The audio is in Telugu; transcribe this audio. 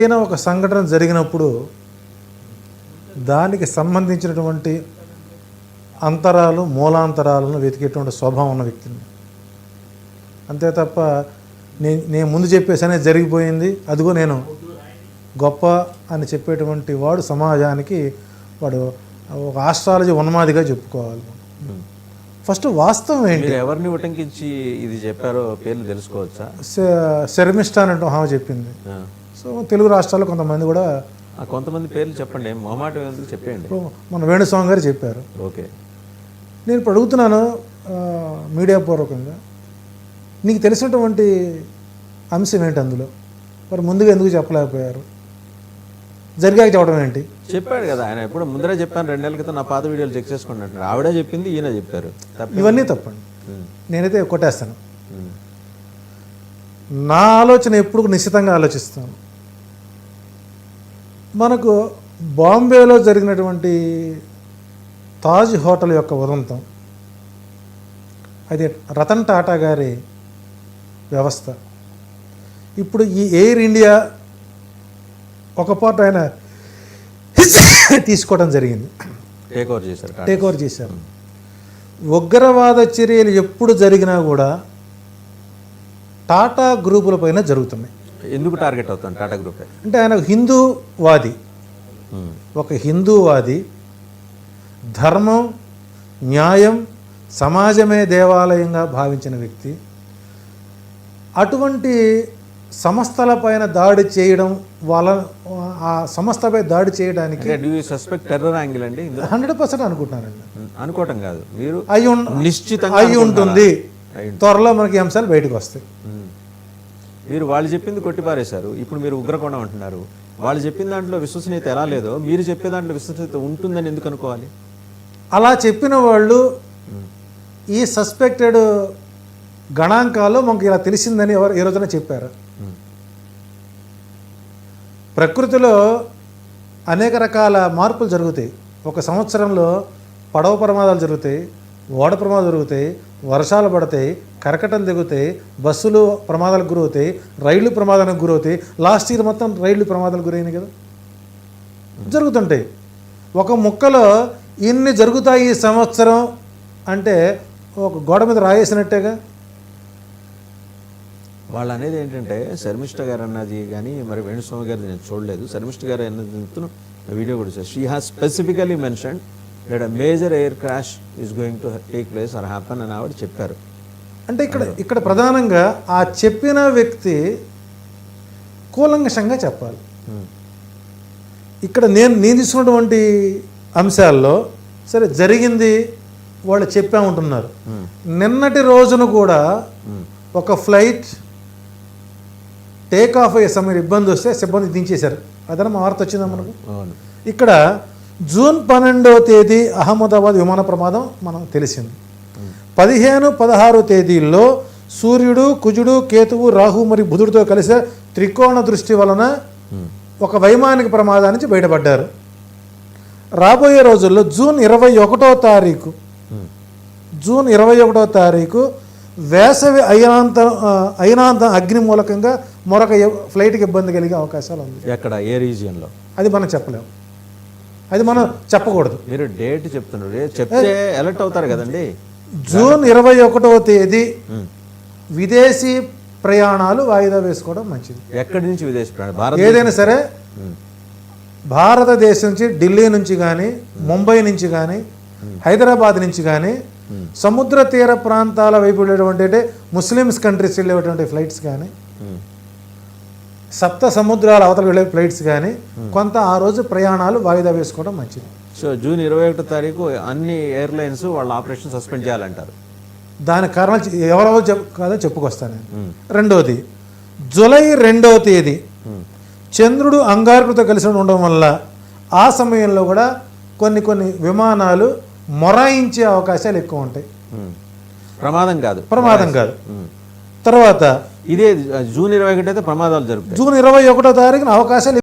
ఏదైనా ఒక సంఘటన జరిగినప్పుడు దానికి సంబంధించినటువంటి అంతరాలు మూలాంతరాలను వెతికేటువంటి స్వభావం ఉన్న వ్యక్తిని. అంతే తప్ప నేను ముందు చెప్పేసనే జరిగిపోయింది అదిగో నేను గొప్ప అని చెప్పేటువంటి వాడు సమాజానికి వాడు ఒక ఆస్ట్రాలజీ ఉన్మాదిగా చెప్పుకోవాలి. ఫస్ట్ వాస్తవం ఏంటి? ఎవరిని ఉటంకించి ఇది చెప్పారో పేర్లు తెలుసుకోవచ్చా? శర్మిష్ఠ అని ఆమె చెప్పింది. సో తెలుగు రాష్ట్రాల్లో కొంతమంది కూడా కొంతమంది పేర్లు చెప్పండి, మొహమాటం ఎందుకు చెప్పండి. మన వేణుస్వామి గారు చెప్పారు. ఓకే, నేను ఇప్పుడు అడుగుతున్నాను మీడియా పూర్వకంగా, నీకు తెలిసినటువంటి అంశం ఏంటి అందులో? మరి ముందుగా ఎందుకు చెప్పలేకపోయారు? జరిగాక చెప్పడం ఏంటి? చెప్పాడు కదా ఆయన, ఎప్పుడు ముందరే చెప్పాను, 2 నెలల క్రితం నా పాత వీడియోలు చెక్ చేసుకుని అంటారు. ఆవిడే చెప్పింది, ఈయన చెప్పారు. ఇవన్నీ తప్పండి. నేనైతే కొట్టేస్తాను. నా ఆలోచన ఎప్పుడు నిశ్చితంగా ఆలోచిస్తాను. మనకు బాంబేలో జరిగినటువంటి తాజ్ హోటల్ యొక్క ఉదంతం, అది రతన్ టాటా గారి వ్యవస్థ. ఇప్పుడు ఈ ఎయిర్ ఇండియా ఒక పార్ట్ ఆయన తీసుకోవడం జరిగింది, టేక్ ఓవర్ చేశారు. ఉగ్రవాద చర్యలు ఎప్పుడు జరిగినా కూడా టాటా గ్రూపుల పైన జరుగుతున్నాయి. ఎందుకు టార్గెట్ అవుతాను టాటా గ్రూప్ అంటే ఆయన హిందూవాది, ఒక హిందూవాది, ధర్మం న్యాయం సమాజమే దేవాలయంగా భావించిన వ్యక్తి. అటువంటి సంస్థలపైన దాడి చేయడం, వాళ్ళ ఆ సంస్థపై దాడి చేయడానికి సస్పెక్ట్ టెర్రర్ యాంగిల్ అండి 100% అనుకుంటున్నానండి. అనుకోవటం కాదు, మీరు నిశ్చితంగా అయి ఉంటుంది. త్వరలో మనకి అంశాలు బయటకు వస్తాయి. మీరు వాళ్ళు చెప్పింది కొట్టిపారేశారు, ఇప్పుడు మీరు ఉగ్రకోణం అంటున్నారు. వాళ్ళు చెప్పిన దాంట్లో విశ్వసనీయత ఎలా లేదో మీరు చెప్పే దాంట్లో విశ్వసనీయత ఉంటుందని ఎందుకు అనుకోవాలి? అలా చెప్పిన వాళ్ళు ఈ సస్పెక్టెడ్ గణాంకాల్లో మనకు ఇలా తెలిసిందని ఎవరు ఏ రోజున చెప్పారు? ప్రకృతిలో అనేక రకాల మార్పులు జరుగుతాయి. ఒక సంవత్సరంలో పడవ ప్రమాదాలు జరుగుతాయి, ఓడ ప్రమాదాలు జరుగుతాయి, వర్షాలు పడతాయి, కరకటం దిగుతాయి, బస్సులు ప్రమాదాలకు గురవుతాయి, రైళ్లు ప్రమాదానికి గురవుతాయి. లాస్ట్ ఇయర్ మొత్తం రైళ్లు ప్రమాదాలకు గురైనాయి కదా, జరుగుతుంటాయి. ఒక ముక్కలో ఇన్ని జరుగుతాయి ఈ సంవత్సరం అంటే ఒక గోడ మీద రాయేసినట్టేగా. వాళ్ళు అనేది ఏంటంటే శర్మిష్ఠ గారు అన్నది కానీ మరి వేణుస్వామి గారు నేను చూడలేదు. శర్మిష్ఠ గారు అన్నది వీడియో కూడా sir, she has specifically mention that a major air crash is going to take place or happen అని ఆవిడ చెప్పారు. అంటే ఇక్కడ ప్రధానంగా ఆ చెప్పిన వ్యక్తి కూలంకషంగా చెప్పాలి. ఇక్కడ నేను తీసుకున్నటువంటి అంశాల్లో సరే జరిగింది వాళ్ళు చెప్పామంటున్నారు. నిన్నటి రోజున కూడా ఒక ఫ్లైట్ టేక్ ఆఫ్ అయ్యే సమయం ఇబ్బంది వస్తే సిబ్బంది దించేశారు. అదన వార్త వచ్చిందా మనకు? ఇక్కడ జూన్ 12వ తేదీ అహ్మదాబాద్ విమాన ప్రమాదం మనకు తెలిసింది. 15, 16 తేదీల్లో సూర్యుడు, కుజుడు, కేతువు, రాహు మరియు బుధుడితో కలిసే త్రికోణ దృష్టి వలన ఒక వైమానిక ప్రమాదం నుంచి బయటపడ్డారు. రాబోయే రోజుల్లో జూన్ 21వ తారీఖు వేసవి అయనాంత అగ్ని మూలకంగా మరొక ఫ్లైట్కి ఇబ్బంది కలిగే అవకాశాలు ఉంది. ఎక్కడ, ఏ రీజియన్లో? అది మనం చెప్పలేము, అది మనం చెప్పకూడదు. మీరు డేట్ చెప్తున్నారు, చెప్తే అలర్ట్ అవుతారు కదండి. జూన్ 21వ తేదీ విదేశీ ప్రయాణాలు వాయిదా వేసుకోవడం మంచిది. ఎక్కడి నుంచి విదేశీ ప్రయాణాలు? ఏదైనా సరే భారతదేశం నుంచి, ఢిల్లీ నుంచి కానీ, ముంబై నుంచి కానీ, హైదరాబాద్ నుంచి కానీ, సముద్ర తీర ప్రాంతాల వైపు వెళ్ళేటువంటి అంటే ముస్లిమ్స్ కంట్రీస్ వెళ్ళేటువంటి ఫ్లైట్స్ కానీ, సప్త సముద్రాల అవతల వెళ్ళే ఫ్లైట్స్ కానీ కొంత ఆ రోజు ప్రయాణాలు వాయిదా వేసుకోవడం మంచిది. సో జూన్ 21వ తారీఖు అన్ని ఎయిర్లైన్స్ వాళ్ళ ఆపరేషన్ సస్పెండ్ చేయాలంటారు. దానికి కారణాలు ఎవరెవరు కాదో చెప్పుకొస్తాను నేను. రెండవది, జూలై 2వ తేదీ చంద్రుడు అంగారకుడితో కలిసి ఉండడం వల్ల ఆ సమయంలో కూడా కొన్ని విమానాలు మొరాయించే అవకాశాలు ఎక్కువ ఉంటాయి. ప్రమాదం కాదు. తర్వాత ఇదే జూన్ 21 అయితే ప్రమాదాలు జరుగుతాయి. జూన్ 21వ తారీఖున అవకాశాలు